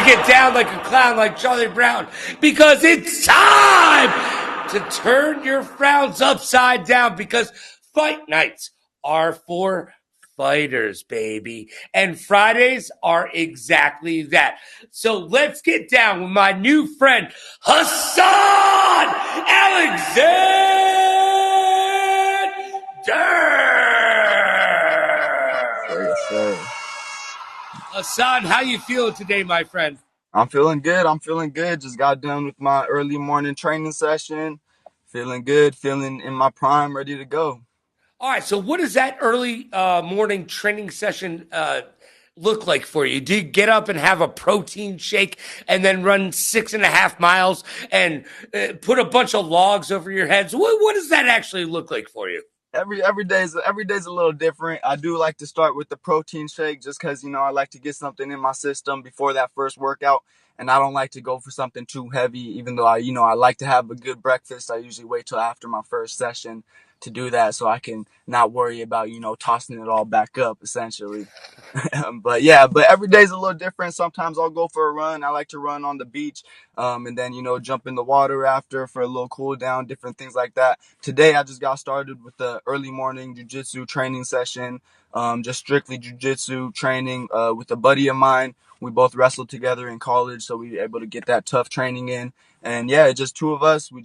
to get down like a clown like Charlie Brown because it's time to turn your frowns upside down because fight nights are for fighters, baby. And Fridays are exactly that. So let's get down with my new friend, Hassan Alexander. Yes, sir. Hassan, how you feeling today, my friend? I'm feeling good. Just got done with my early morning training session. Feeling good. Feeling in my prime, ready to go. All right. So, what does that early morning training session look like for you? Do you get up and have a protein shake and then run 6.5 miles and put a bunch of logs over your heads? What does that actually look like for you? Every day's a little different. I do like to start with the protein shake just because I like to get something in my system before that first workout, and I don't like to go for something too heavy. Even though I like to have a good breakfast, I usually wait till after my first session to do that so I can not worry about tossing it all back up essentially. but every day's a little different. Sometimes I'll go for a run. I like to run on the beach, and then jump in the water after for a little cool down, different things like that. Today I just got started with the early morning jiu-jitsu training session, just strictly jiu-jitsu training with a buddy of mine. We both wrestled together in college, so we were able to get that tough training in. And yeah, it's just two of us. We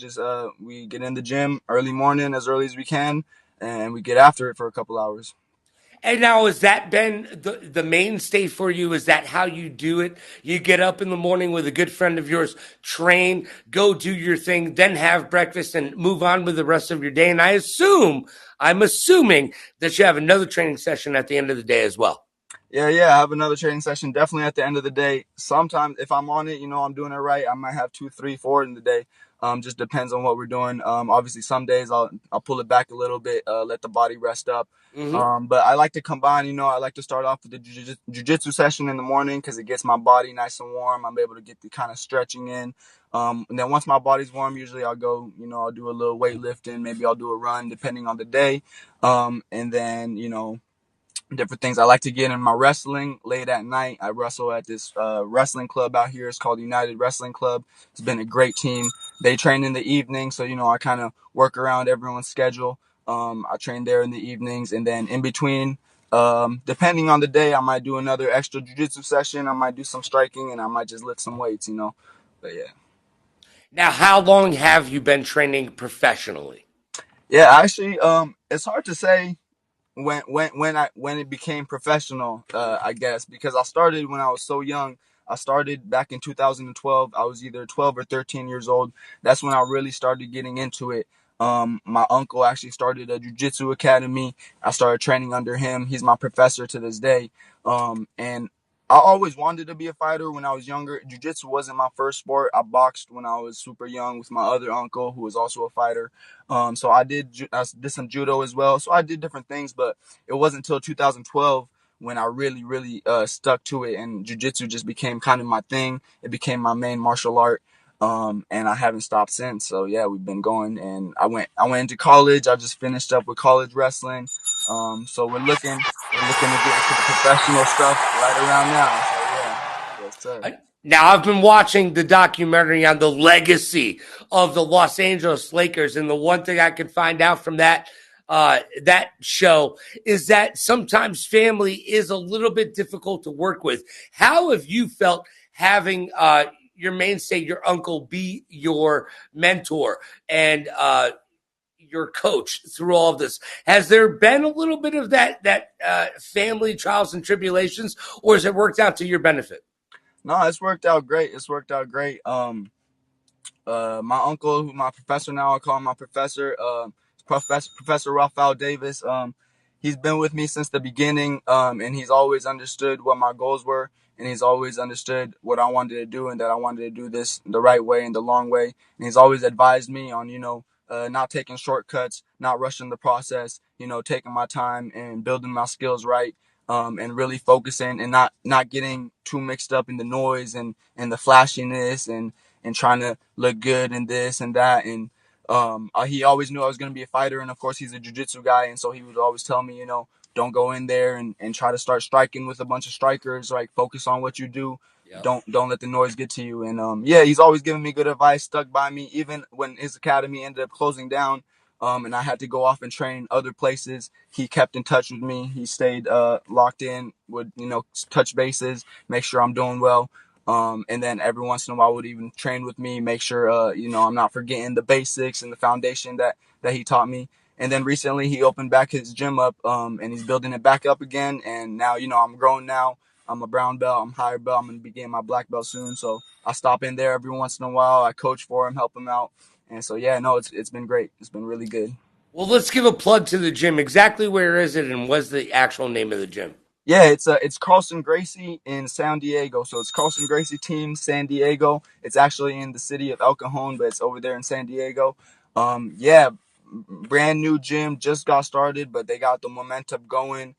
get in the gym early morning as early as we can, and we get after it for a couple hours. And now, has that been the mainstay for you? Is that how you do it? You get up in the morning with a good friend of yours, train, go do your thing, then have breakfast and move on with the rest of your day. And I'm assuming that you have another training session at the end of the day as well. Yeah, I have another training session definitely at the end of the day. Sometimes if I'm on it, I'm doing it right, I might have 2, 3, 4 in the day. Just depends on what we're doing. Obviously some days I'll pull it back a little bit, let the body rest up. But I like to combine, I like to start off with the jiu-jitsu session in the morning because it gets my body nice and warm. I'm able to get the kind of stretching in. And then once my body's warm, usually I'll go, I'll do a little weightlifting. Maybe I'll do a run depending on the day. And then, different things. I like to get in my wrestling late at night. I wrestle at this wrestling club out here. It's called United Wrestling Club. It's been a great team. They train in the evening, so I kind of work around everyone's schedule. I train there in the evenings, and then in between, depending on the day, I might do another extra jiu-jitsu session. I might do some striking, and I might just lift some weights. But yeah. Now, how long have you been training professionally? Yeah, actually, it's hard to say when it became professional, I guess, because I started when I was so young. I started back in 2012. I was either 12 or 13 years old. That's when I really started getting into it. My uncle actually started a jiu-jitsu academy. I started training under him. He's my professor to this day. And I always wanted to be a fighter when I was younger. Jiu-jitsu wasn't my first sport. I boxed when I was super young with my other uncle who was also a fighter. So I did some judo as well. So I did different things, but it wasn't until 2012 when I really stuck to it, and jiu-jitsu just became kind of my thing. It became my main martial art. And I haven't stopped since. So yeah, we've been going, and I went into college. I just finished up with college wrestling. So we're looking to get into the professional stuff right around now. So yeah, yes sir. Now, I've been watching the documentary on the legacy of the Los Angeles Lakers, and the one thing I could find out from that show is that sometimes family is a little bit difficult to work with. How have you felt having your mainstay, your uncle, be your mentor and your coach through all of this? Has there been a little bit of that family trials and tribulations, or has it worked out to your benefit? No, it's worked out great. My uncle, who my professor now, I call him my professor, Professor Rafael Davis. He's been with me since the beginning, and he's always understood what my goals were, and he's always understood what I wanted to do and that I wanted to do this the right way and the long way. And he's always advised me on, not taking shortcuts, not rushing the process, taking my time and building my skills right. And really focusing and not getting too mixed up in the noise and the flashiness and trying to look good and this and that. And he always knew I was going to be a fighter. And of course, he's a jiu-jitsu guy. And so he would always tell me, don't go in there and try to start striking with a bunch of strikers. Like, focus on what you do. Yep. Don't let the noise get to you. And yeah, he's always given me good advice, stuck by me, even when his academy ended up closing down. And I had to go off and train other places. He kept in touch with me. He stayed locked in, would, touch bases, make sure I'm doing well. And then every once in a while would even train with me, make sure I'm not forgetting the basics and the foundation that he taught me. And then recently he opened back his gym up, and he's building it back up again. And now, I'm grown now. I'm a brown belt. I'm higher belt. I'm going to be getting my black belt soon. So I stop in there every once in a while. I coach for him, help him out. And so, yeah, no, it's been great. It's been really good. Well, let's give a plug to the gym. Exactly where is it, and what's the actual name of the gym? Yeah, it's Carlson Gracie in San Diego. So it's Carlson Gracie Team San Diego. It's actually in the city of El Cajon, but it's over there in San Diego. Yeah, brand new gym, just got started, but they got the momentum going.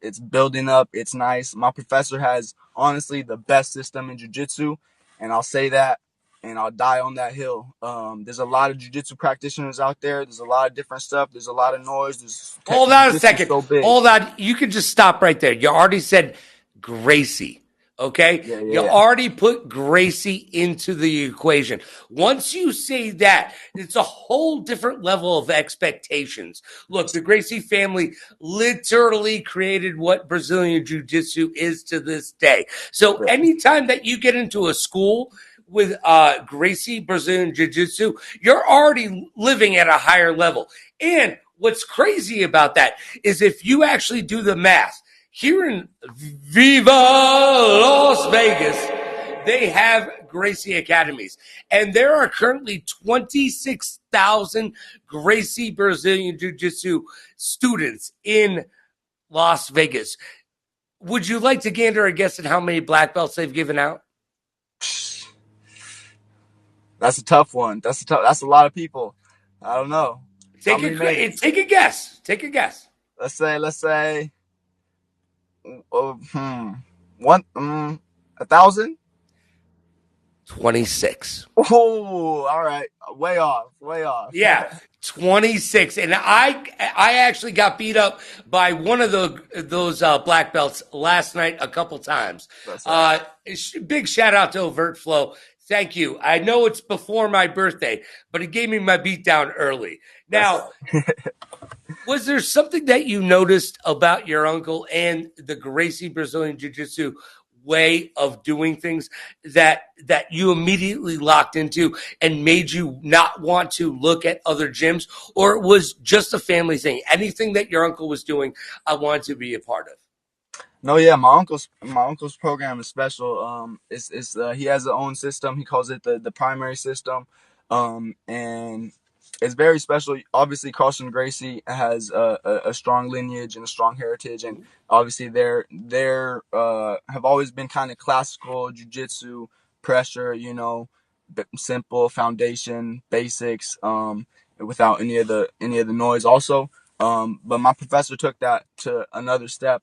It's building up. It's nice. My professor has honestly the best system in jiu-jitsu, and I'll say that, and I'll die on that hill. There's a lot of jiu-jitsu practitioners out there. There's a lot of different stuff. There's a lot of noise. Hold on a Jiu-jitsu's second. so big. Hold on. You can just stop right there. You already said Gracie. Okay. Yeah, You yeah, yeah. already put Gracie into the equation. Once you say that, it's a whole different level of expectations. Look, the Gracie family literally created what Brazilian Jiu Jitsu is to this day. So Right. anytime that you get into a school with Gracie Brazilian Jiu Jitsu, you're already living at a higher level. And what's crazy about that is if you actually do the math, here in Viva Las Vegas, they have Gracie Academies. And there are currently 26,000 Gracie Brazilian Jiu Jitsu students in Las Vegas. Would you like to gander a guess at how many black belts they've given out? That's a tough one. That's a lot of people. I don't know. How Take many a maybe? take a guess. Take a guess. Let's say, uh, hmm, one, 1,000. 26. Oh, all right. Way off. Way off. Yeah, 26. And I actually got beat up by one of those black belts last night a couple times. That's all right. Big shout out to Overt Flow. Thank you. I know it's before my birthday, but it gave me my beat down early. Now, was there something that you noticed about your uncle and the Gracie Brazilian Jiu Jitsu way of doing things that you immediately locked into and made you not want to look at other gyms, or it was just a family thing? Anything that your uncle was doing, I wanted to be a part of. No, yeah, my uncle's program is special. It's he has his own system. He calls it the primary system, and it's very special. Obviously, Carlson Gracie has a strong lineage and a strong heritage, and obviously they're have always been kind of classical jujitsu pressure. Simple foundation basics, without any of the noise. Also, but my professor took that to another step,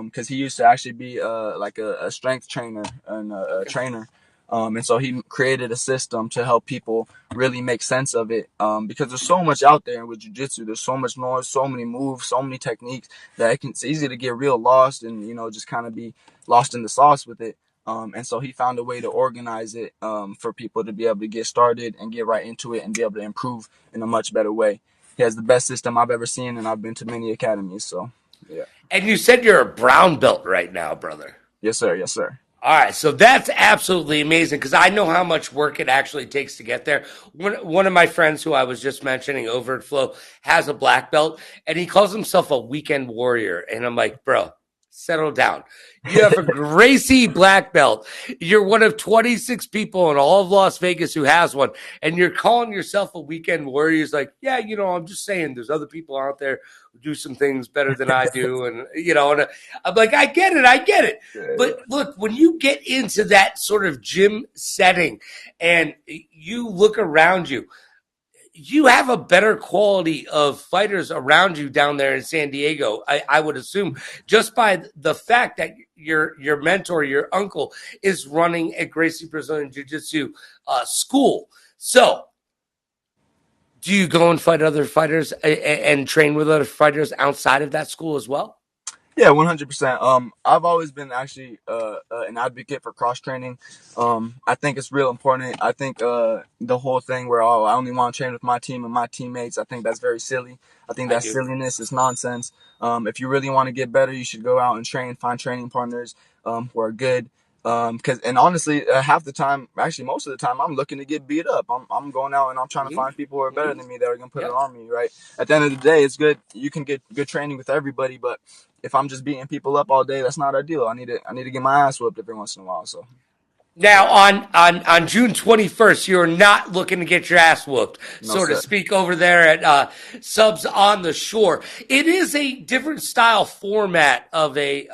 because he used to actually be like a strength trainer and a trainer. And so he created a system to help people really make sense of it, because there's so much out there with jiu-jitsu. There's so much noise, so many moves, so many techniques that it's easy to get real lost and just kind of be lost in the sauce with it. And so he found a way to organize it, for people to be able to get started and get right into it and be able to improve in a much better way. He has the best system I've ever seen, and I've been to many academies. So, yeah. And you said you're a brown belt right now, brother. Yes, sir. Yes, sir. All right, so that's absolutely amazing because I know how much work it actually takes to get there. One of my friends who I was just mentioning, Overt Flow, has a black belt, and he calls himself a weekend warrior. And I'm like, bro, settle down. You have a Gracie black belt. You're one of 26 people in all of Las Vegas who has one, and you're calling yourself a weekend warrior. He's like, yeah, I'm just saying there's other people out there who do some things better than I do. And I'm like, I get it. Yeah, But look, when you get into that sort of gym setting and you look around you, you have a better quality of fighters around you down there in San Diego, I would assume, just by the fact that your mentor, your uncle, is running a Gracie Brazilian Jiu Jitsu school. So, do you go and fight other fighters and train with other fighters outside of that school as well? Yeah, 100%. I've always been actually an advocate for cross training. I think it's real important. I think the whole thing where I only want to train with my team and my teammates, I think that's very silly. I think I that do. silliness is nonsense. If you really want to get better, you should go out and train, find training partners who are good. Cause, and honestly, half the time, actually most of the time, I'm looking to get beat up. I'm going out and I'm trying to Hmm. find people who are better Hmm. than me that are gonna put it Yep. on me, right? At the end of the day, it's good. You can get good training with everybody, but if I'm just beating people up all day, that's not ideal. I need to get my ass whooped every once in a while. So Now on June 21st, you're not looking to get your ass whooped, no so to sir. speak, over there at Subs on the Shore. It is a different style format of a.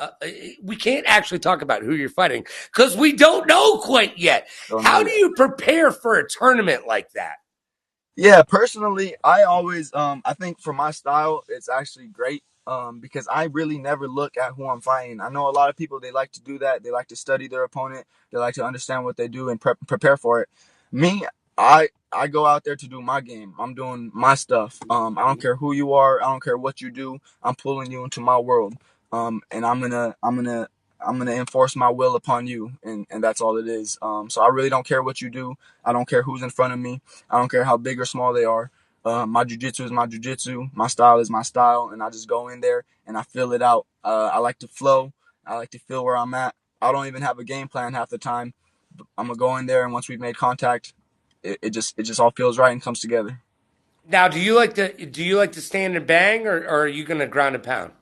We can't actually talk about who you're fighting because we don't know quite yet. Don't know How do yet. you prepare for a tournament like that? Yeah, personally, I always I think for my style, it's actually great because I really never look at who I'm fighting. I know a lot of people they like to do that. They like to study their opponent. They like to understand what they do and prepare for it. Me, I go out there to do my game. I'm doing my stuff. I don't care who you are. I don't care what you do. I'm pulling you into my world. And I'm gonna enforce my will upon you, and that's all it is. So I really don't care what you do. I don't care who's in front of me. I don't care how big or small they are. My jujitsu is my jujitsu. My style is my style, and I just go in there and I feel it out. I like to flow. I like to feel where I'm at. I don't even have a game plan half the time. I'm gonna go in there, and once we've made contact, it just all feels right and comes together. Now, do you like to stand and bang, or are you going to ground and pound?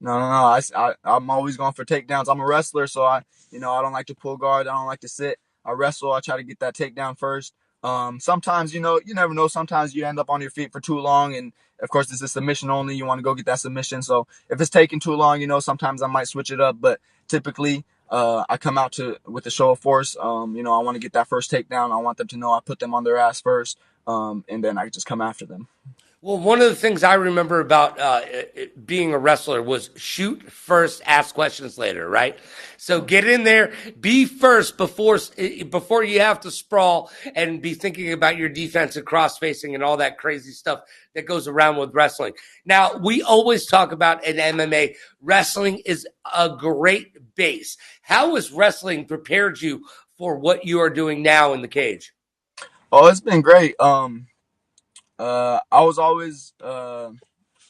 No, no, no. I'm always going for takedowns. I'm a wrestler, so I don't like to pull guard. I don't like to sit. I wrestle. I try to get that takedown first. Sometimes, you never know. Sometimes you end up on your feet for too long, and of course, this is submission only. You want to go get that submission. So if it's taking too long, sometimes I might switch it up. But typically, I come out to with a show of force. I want to get that first takedown. I want them to know I put them on their ass first, and then I just come after them. Well, one of the things I remember about being a wrestler was shoot first, ask questions later, right? So get in there, be first before you have to sprawl and be thinking about your defense and cross facing and all that crazy stuff that goes around with wrestling. Now, we always talk about in MMA, wrestling is a great base. How has wrestling prepared you for what you are doing now in the cage? Oh, it's been great. I was always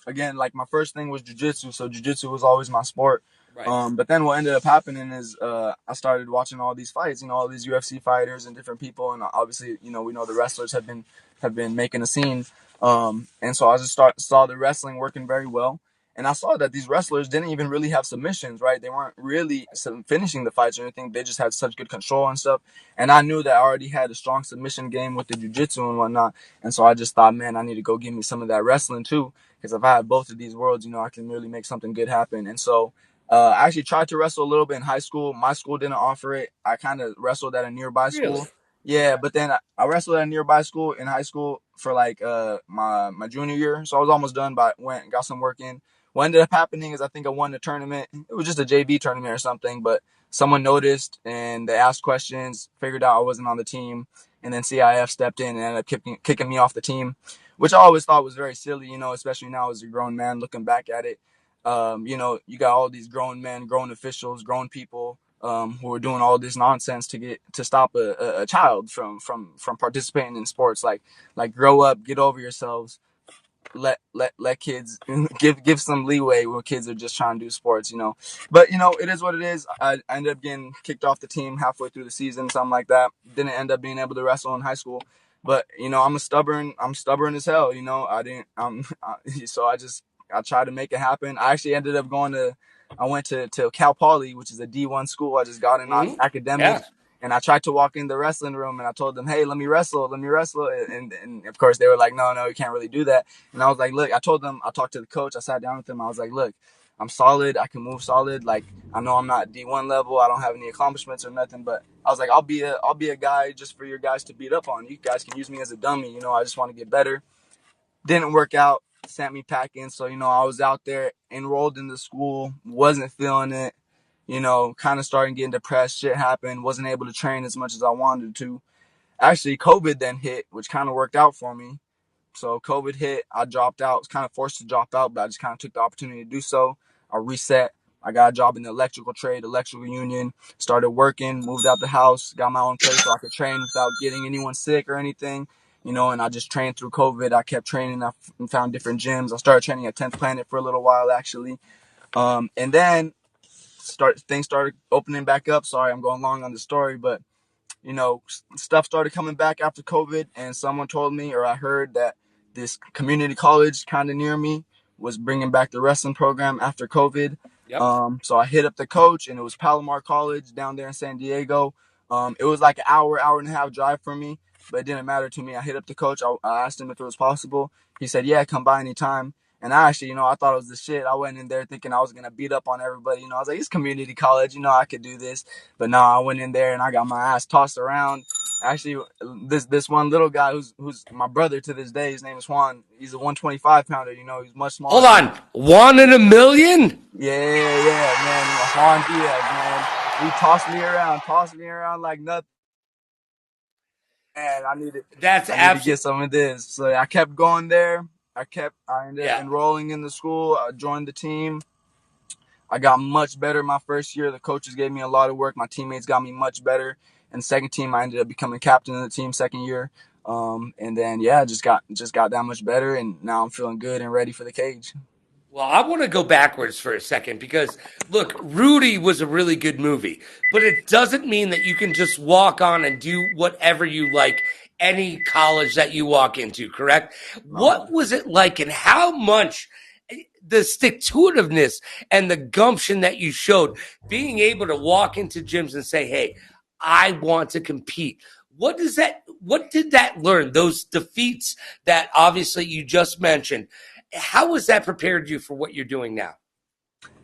again, like my first thing was jujitsu, so jujitsu was always my sport. Right. But then what ended up happening is I started watching all these fights, all these UFC fighters and different people, and obviously, we know the wrestlers have been making a scene. And so I just saw the wrestling working very well, and I saw that these wrestlers didn't even really have submissions, right? They weren't really finishing the fights or anything. They just had such good control and stuff. And I knew that I already had a strong submission game with the jujitsu and whatnot. And so I just thought, man, I need to go give me some of that wrestling too. Because if I have both of these worlds, I can really make something good happen. And so I actually tried to wrestle a little bit in high school. My school didn't offer it. I kind of wrestled at a nearby school. Really? Yeah, but then I wrestled at a nearby school in high school for like my junior year. So I was almost done, but went and got some work in. What ended up happening is I think I won the tournament. It was just a JV tournament or something, but someone noticed and they asked questions, figured out I wasn't on the team, and then CIF stepped in and ended up kicking me off the team, which I always thought was very silly, especially now as a grown man looking back at it. You got all these grown men, grown officials, grown people who are doing all this nonsense to stop a child from participating in sports. Like grow up, get over yourselves, let kids give some leeway when kids are just trying to do sports. But it is what it is. I ended up getting kicked off the team halfway through the season, something like that. Didn't end up being able to wrestle in high school. But I'm stubborn as hell. I didn't so I tried to make it happen. I actually ended up I went to Cal Poly, which is a D1 school. I just got in Mm-hmm. academics, Yeah. and I tried to walk in the wrestling room and I told them, hey, let me wrestle. And of course they were like, no, you can't really do that. And I was like, look, I told them, I talked to the coach, I sat down with him. I was like, look, I'm solid. I can move solid. Like, I know I'm not D1 level. I don't have any accomplishments or nothing, but I was like, I'll be a guy just for your guys to beat up on. You guys can use me as a dummy. I just want to get better. Didn't work out. Sent me packing. So, I was out there enrolled in the school, wasn't feeling it, kind of starting getting depressed. Shit happened. Wasn't able to train as much as I wanted to. Actually, COVID then hit, which kind of worked out for me. So COVID hit, I dropped out. I was kind of forced to drop out, but I just kind of took the opportunity to do so. I I reset. I got a job in the electrical trade, electrical union, started working, moved out the house, got my own place so I could train without getting anyone sick or anything. And I just trained through COVID. I kept training. I found different gyms. I started training at 10th Planet for a little while, actually. And then things started opening back up. Sorry, I'm going long on the story, but stuff started coming back after COVID, and someone told me, or I heard that this community college kind of near me was bringing back the wrestling program after COVID. Yep. So I hit up the coach, and it was Palomar College down there in San Diego. It was like an hour and a half drive from me, but it didn't matter to me. I hit up the coach. I asked him if it was possible. He said, "Yeah, come by anytime." And I actually, I thought it was the shit. I went in there thinking I was going to beat up on everybody. I was like, it's community college. I could do this. But no, I went in there and I got my ass tossed around. Actually, this one little guy who's my brother to this day, his name is Juan. He's a 125 pounder. He's much smaller Hold than me. on. 1 in a million? Yeah, man. Juan Diaz, man. He tossed me around like nothing. Man, That's I need to get absolutely, some of this. So I kept going there. I ended up yeah. enrolling in the school. I joined the team. I got much better my first year. The coaches gave me a lot of work. My teammates got me much better. And second team, I ended up becoming captain of the team second year. And then just got that much better, and now I'm feeling good and ready for the cage. Well, I want to go backwards for a second because look, Rudy was a really good movie, but it doesn't mean that you can just walk on and do whatever you like any college that you walk into, correct? No. What was it like and how much the stick to itiveness and the gumption that you showed being able to walk into gyms and say, hey, I want to compete? What did that learn? Those defeats that obviously you just mentioned, how has that prepared you for what you're doing now?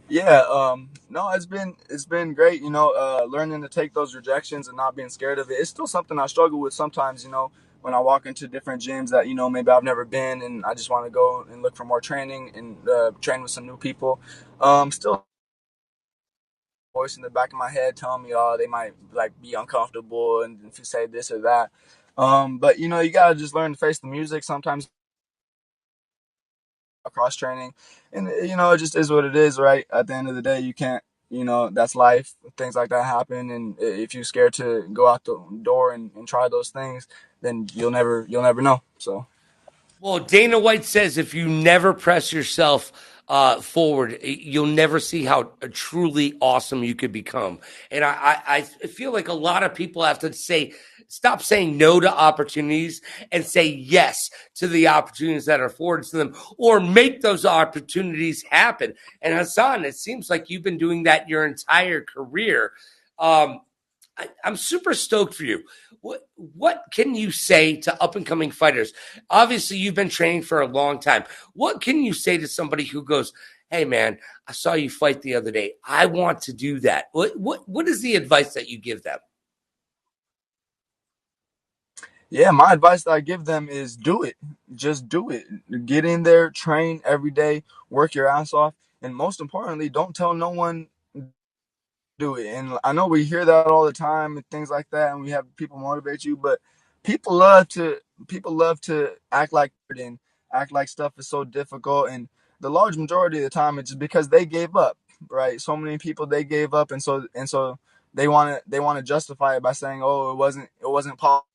Yeah, no, it's been great, learning to take those rejections and not being scared of it. It's still something I struggle with sometimes, when I walk into different gyms that, maybe I've never been, and I just want to go and look for more training and train with some new people. Still voice in the back of my head telling me, oh, they might like be uncomfortable and if you say this or that. But you gotta just learn to face the music. Sometimes cross training, and it just is what it is, right? At the end of the day, you can't, that's life. Things like that happen, and if you're scared to go out the door and try those things, then you'll never know. So Well, Dana White says if you never press yourself forward, you'll never see how truly awesome you could become. And I feel like a lot of people have to stop saying no to opportunities and say yes to the opportunities that are afforded to them or make those opportunities happen. And Hassan, it seems like you've been doing that your entire career. Um, I'm super stoked for you. What can you say to up and coming fighters? Obviously, you've been training for a long time. What can you say to somebody who goes, "Hey, man, I saw you fight the other day. I want to do that." What is the advice that you give them? yeah, my advice that I give them is do it. Just do it. Get in there, train every day, work your ass off, and most importantly, don't tell no one do it. And I know we hear that all the time and things like that, and we have people motivate you, but people love to people love to act like and act like stuff is so difficult. And the large majority of the time, it's just because they gave up, right? So many people they gave up, and so they want to justify it by saying, "Oh, it wasn't possible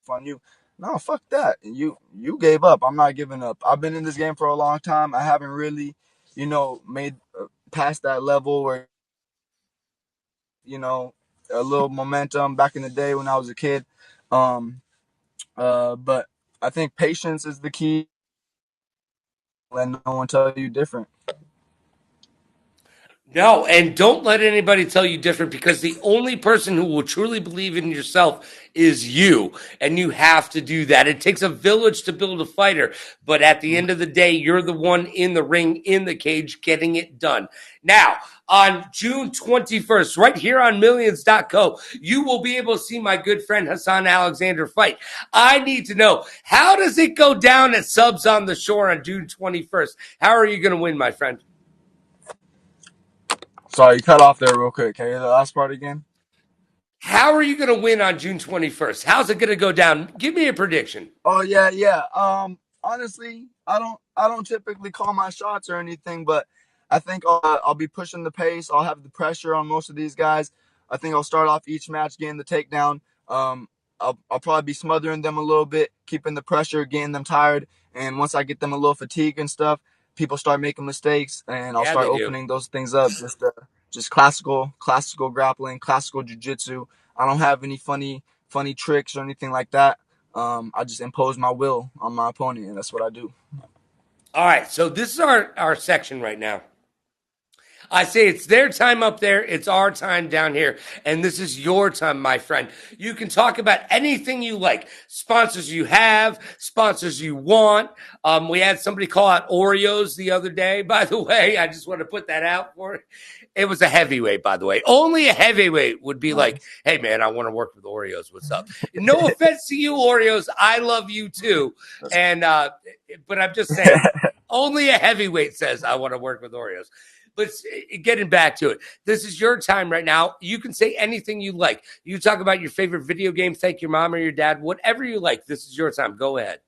on you." No, fuck that. You gave up. I'm not giving up. I've been in this game for a long time. I haven't really, made past that level where you know, a little momentum back in the day when I was a kid. Um, but I think patience is the key. Let no one tell you different. No, and don't let anybody tell you different because the only person who will truly believe in yourself is you. And you have to do that. It takes a village to build a fighter, but at the end of the day, you're the one in the ring, in the cage, getting it done. Now, on June 21st, right here on millions.co, you will be able to see my good friend Hassan Alexander fight. I need to know, how does it go down at Subs on the Shore on June 21st? How are you going to win, my friend? Sorry, you cut off there real quick. Can you hear the last part again? How are you going to win on June 21st? How's it going to go down? Give me a prediction. Oh yeah, yeah. Honestly, I don't typically call my shots or anything, but I think I'll be pushing the pace. I'll have the pressure on most of these guys. I think I'll start off each match getting the takedown. I'll probably be smothering them a little bit, keeping the pressure, getting them tired. And once I get them a little fatigued and stuff, people start making mistakes, and I'll Yeah, start they do. opening those things up. Just classical grappling, classical jujitsu. I don't have any funny tricks or anything like that. I just impose my will on my opponent, and that's what I do. All right, so this is our section right now. I say it's their time up there, it's our time down here, and this is your time, my friend. You can talk about anything you like. Sponsors you have, sponsors you want. We had somebody call out Oreos the other day, by the way. I just want to put that out for it. It was a heavyweight, by the way. Only a heavyweight would be like, Nice. hey, man, I want to work with Oreos. What's up? No offense to you, Oreos. I love you too. And, but I'm just saying, only a heavyweight says, I want to work with Oreos. But getting back to it, this is your time right now. You can say anything you like. You talk about your favorite video game, thank your mom or your dad, whatever you like. This is your time. Go ahead.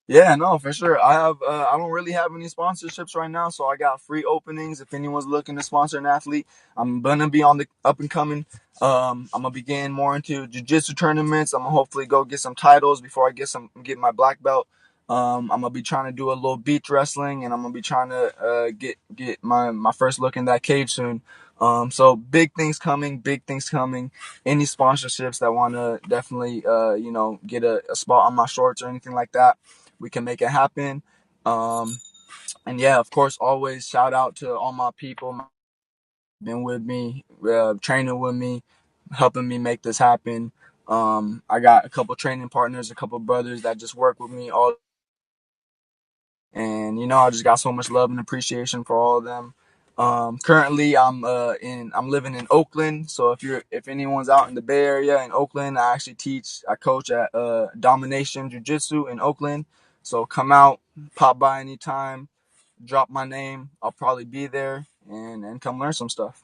Yeah, no, for sure. I don't really have any sponsorships right now, so I got free openings. If anyone's looking to sponsor an athlete, I'm gonna be on the up and coming. I'm gonna be getting more into jiu-jitsu tournaments. I'm gonna hopefully go get some titles before I get my black belt. I'm gonna be trying to do a little beach wrestling, and I'm gonna be trying to get my first look in that cage soon. So big things coming, big things coming. Any sponsorships that want to definitely get a spot on my shorts or anything like that, we can make it happen. And yeah, of course, always shout out to all my people been with me, training with me, helping me make this happen. I got a couple training partners, a couple brothers that just work with me all, and I just got so much love and appreciation for all of them. Currently, I'm living in Oakland. So if anyone's out in the Bay Area in Oakland, I coach at Domination Jiu Jitsu in Oakland. So come out, pop by anytime, drop my name. I'll probably be there and come learn some stuff.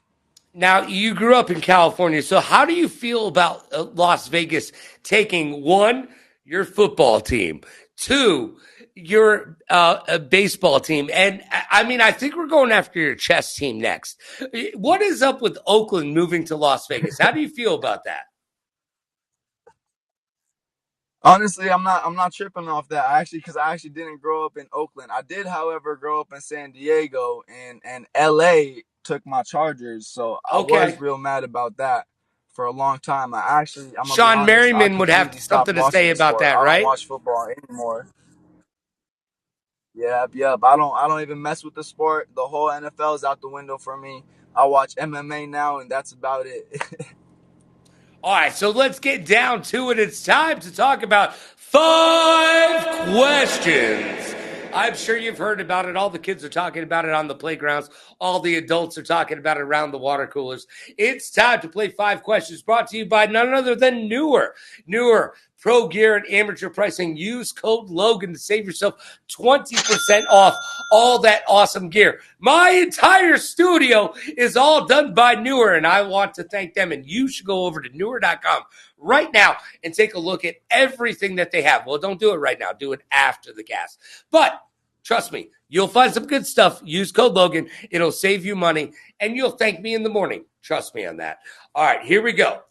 Now, you grew up in California. So, how do you feel about Las Vegas taking one, your football team, two, your baseball team? And I mean, I think we're going after your chess team next. What is up with Oakland moving to Las Vegas? How do you feel about that? Honestly, I'm not tripping off that. Because I actually didn't grow up in Oakland. I did, however, grow up in San Diego, and LA took my Chargers, so I was Okay. real mad about that for a long time. I'm gonna be Sean honest, I Merriman would have completely stopped something to watching say the about sport. that, I don't right? watch football anymore. Yep. I don't even mess with the sport. The whole NFL is out the window for me. I watch MMA now, and that's about it. All right, so let's get down to it. It's time to talk about 5 questions. I'm sure you've heard about it. All the kids are talking about it on the playgrounds. All the adults are talking about it around the water coolers. It's time to play 5 questions brought to you by none other than Newer. Newer, pro gear and amateur pricing. Use code Logan to save yourself 20% off all that awesome gear. My entire studio is all done by Newer, and I want to thank them. And you should go over to newer.com right now and take a look at everything that they have. Well, don't do it right now. Do it after the cast. But trust me, you'll find some good stuff. Use code Logan. It'll save you money, and you'll thank me in the morning. Trust me on that. All right, here we go.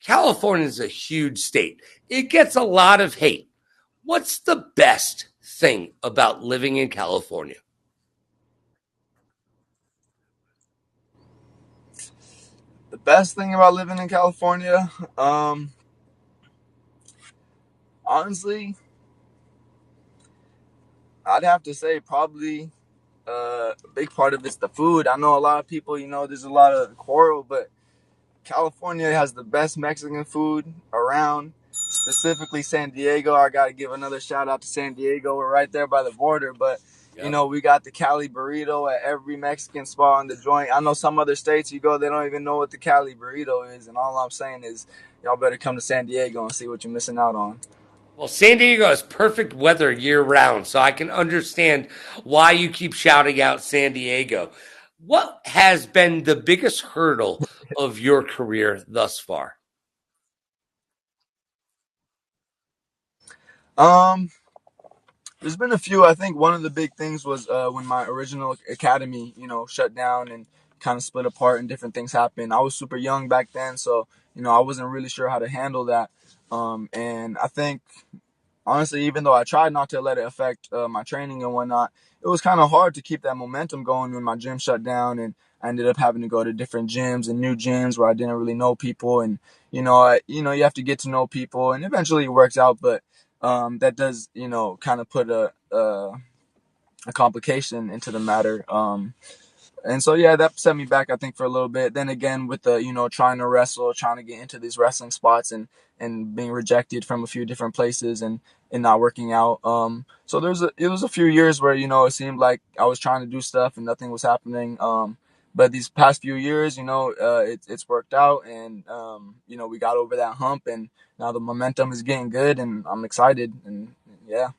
California is a huge state. It gets a lot of hate. What's the best thing about living in California? The best thing about living in California, honestly, I'd have to say probably a big part of it's the food. I know a lot of people, there's a lot of quarrel, but California has the best Mexican food around. Specifically, San Diego. I got to give another shout out to San Diego. We're right there by the border, but Yep. we got the Cali burrito at every Mexican spot on the joint. I know some other states you go, they don't even know what the Cali burrito is, and all I'm saying is, y'all better come to San Diego and see what you're missing out on. Well, San Diego has perfect weather year round, so I can understand why you keep shouting out San Diego. What has been the biggest hurdle of your career thus far? Um, There's been a few. I think one of the big things was when my original academy, shut down and kind of split apart and different things happened. I was super young back then, so I wasn't really sure how to handle that. And I think honestly, even though I tried not to let it affect my training and whatnot, it was kind of hard to keep that momentum going when my gym shut down, and I ended up having to go to different gyms and new gyms where I didn't really know people, and you have to get to know people, and eventually it works out, but that does kind of put a complication into the matter. And so yeah, that set me back, I think, for a little bit. Then again, with the trying to wrestle, trying to get into these wrestling spots, and being rejected from a few different places, and not working out. So it was a few years where it seemed like I was trying to do stuff and nothing was happening. But these past few years, it's worked out, and we got over that hump, and now the momentum is getting good, and I'm excited, and yeah.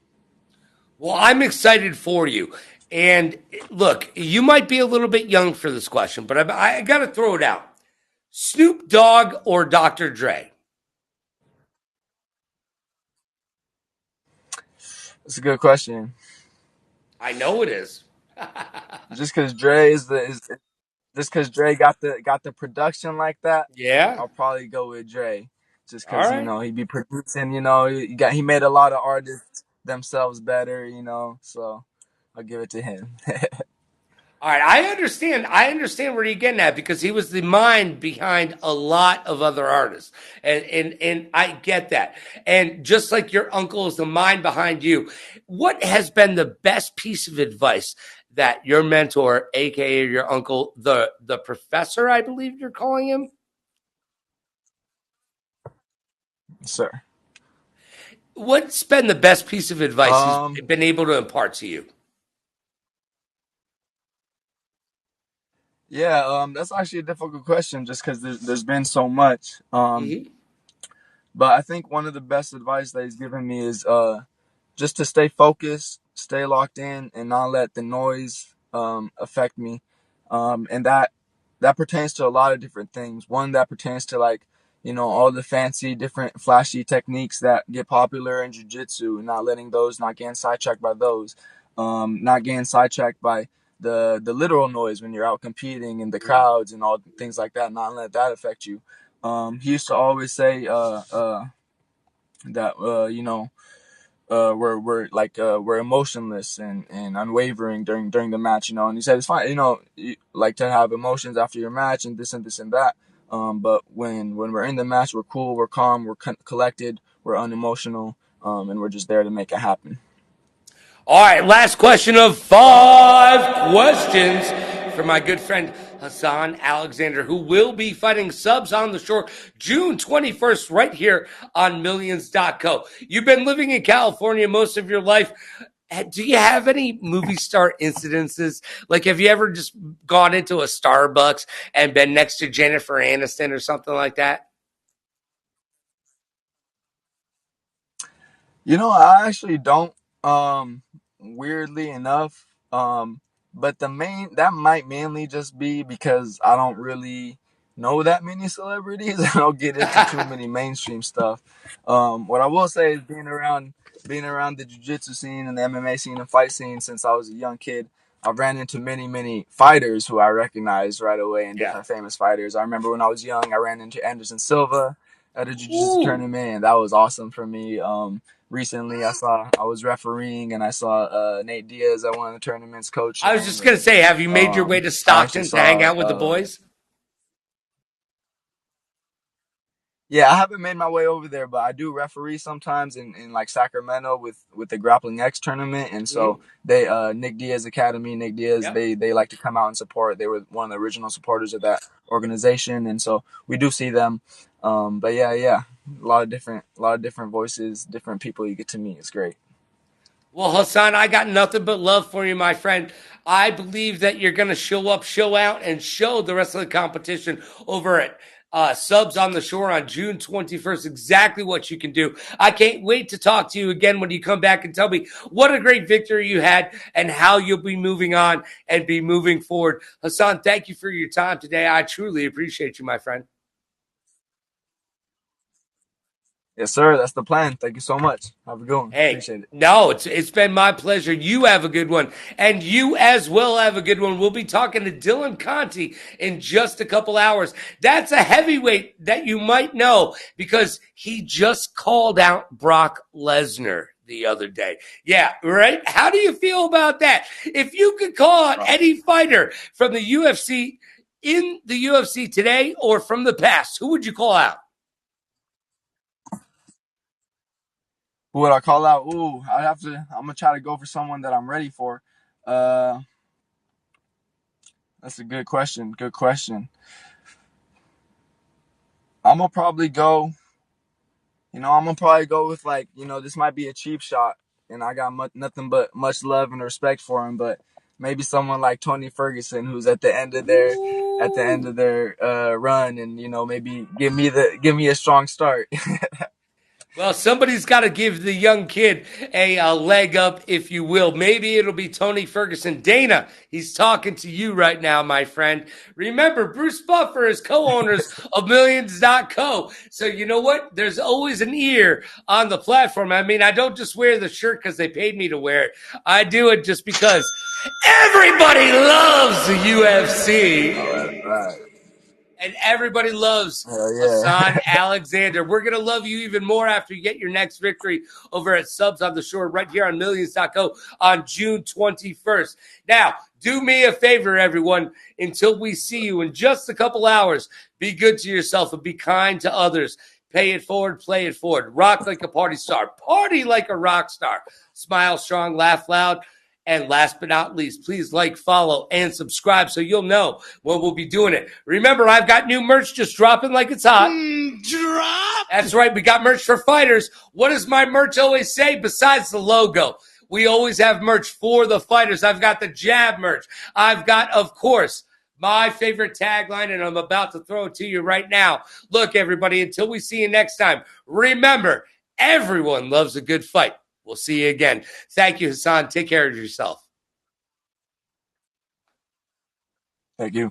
Well, I'm excited for you. And look, you might be a little bit young for this question, but I got to throw it out. Snoop Dogg or Dr. Dre? It's a good question. I know it is. Just because Dre is just because Dre got the production like that, Yeah. I'll probably go with Dre. Just All because right. he be producing, he made a lot of artists themselves better, so I'll give it to him. All right, I understand. I understand where you're getting at because he was the mind behind a lot of other artists, and I get that. And just like your uncle is the mind behind you, what has been the best piece of advice that your mentor, aka your uncle, the professor, I believe you're calling him, Sir. what's been the best piece of advice he's Um, been able to impart to you? yeah, that's actually a difficult question just because there's been so much. Hmm. But I think one of the best advice that he's given me is just to stay focused, stay locked in, and not let the noise affect me. And that pertains to a lot of different things. One that pertains to like all the fancy, different, flashy techniques that get popular in jiu-jitsu, not letting those, not getting sidetracked by those, not getting sidetracked by the literal noise when you're out competing in the crowds and all things like that. Not let that affect you. He used to always say that we're emotionless and unwavering during the match, and he said it's fine, you like to have emotions after your match and this and this and that, but when we're in the match, we're cool, we're calm, we're collected, we're unemotional, and we're just there to make it happen. All right, last question of 5 questions for my good friend Hassan Alexander, who will be fighting Subs on the Shore June 21st, right here on Millions.co. You've been living in California most of your life. Do you have any movie star incidences? Like, have you ever just gone into a Starbucks and been next to Jennifer Aniston or something like that? I actually don't. Weirdly enough, but that might mainly just be because I don't really know that many celebrities. I don't get into too many mainstream stuff. What I will say is being around the jiu-jitsu scene and the MMA scene and fight scene since I was a young kid, I've ran into many fighters who I recognized right away, and Yeah. different famous fighters. I remember when I was young, I ran into Anderson Silva at a jiu-jitsu Ooh. tournament, and that was awesome for me. Recently, I was refereeing, and I saw Nate Diaz at one of the tournaments I was coaching, just going to and say, have you made your way to I actually Stockton to hang saw out with the boys? yeah, I haven't made my way over there, but I do referee sometimes in like Sacramento with the Grappling X tournament, and so Mm-hmm. they Nick Diaz Academy, Nick Diaz, Yep. they like to come out and support. They were one of the original supporters of that organization, and so we do see them. But yeah, a lot of different voices, different people you get to meet. It's great. Well, Hassan, I got nothing but love for you, my friend. I believe that you're going to show up, show out, and show the rest of the competition over at Subs on the Shore on June 21st exactly what you can do. I can't wait to talk to you again when you come back and tell me what a great victory you had and how you'll be moving on and be moving forward. Hassan, thank you for your time today. I truly appreciate you, my friend. Yes, sir. That's the plan. Thank you so much. Have a good one. Hey, Appreciate it. no, it's been my pleasure. You have a good one, and you as well have a good one. We'll be talking to Dylan Conti in just a couple hours. That's a heavyweight that you might know because he just called out Brock Lesnar the other day. Yeah, right? How do you feel about that? If you could call out any fighter from the UFC in the UFC today or from the past, who would you call out? Who would I call out? Ooh, I'm gonna try to go for someone that I'm ready for. Uh, that's a good question. Good question. I'm gonna probably go. I'm gonna probably go with like, this might be a cheap shot, and I got nothing but much love and respect for him. But maybe someone like Tony Ferguson, who's at the end of their run, and maybe give me a strong start. Well, somebody's got to give the young kid a leg up, if you will. Maybe it'll be Tony Ferguson. Dana, he's talking to you right now, my friend. Remember, Bruce Buffer is co-owners of Millions.co. So you know what? There's always an ear on the platform. I mean, I don't just wear the shirt because they paid me to wear it. I do it just because everybody loves the UFC. Right. And everybody loves Yeah. Hassan Alexander. We're going to love you even more after you get your next victory over at Subs on the Shore right here on Millions.co on June 21st. Now, do me a favor, everyone. Until we see you in just a couple hours, be good to yourself and be kind to others. Pay it forward, play it forward. Rock like a party star. Party like a rock star. Smile strong, laugh loud. And last but not least, please like, follow, and subscribe so you'll know when we'll be doing it. Remember, I've got new merch just dropping like it's hot. Drop! That's right. We got merch for fighters. What does my merch always say besides the logo? We always have merch for the fighters. I've got the jab merch. I've got, of course, my favorite tagline, and I'm about to throw it to you right now. Look, everybody, until we see you next time, remember, everyone loves a good fight. We'll see you again. Thank you, Hassan. Take care of yourself. Thank you.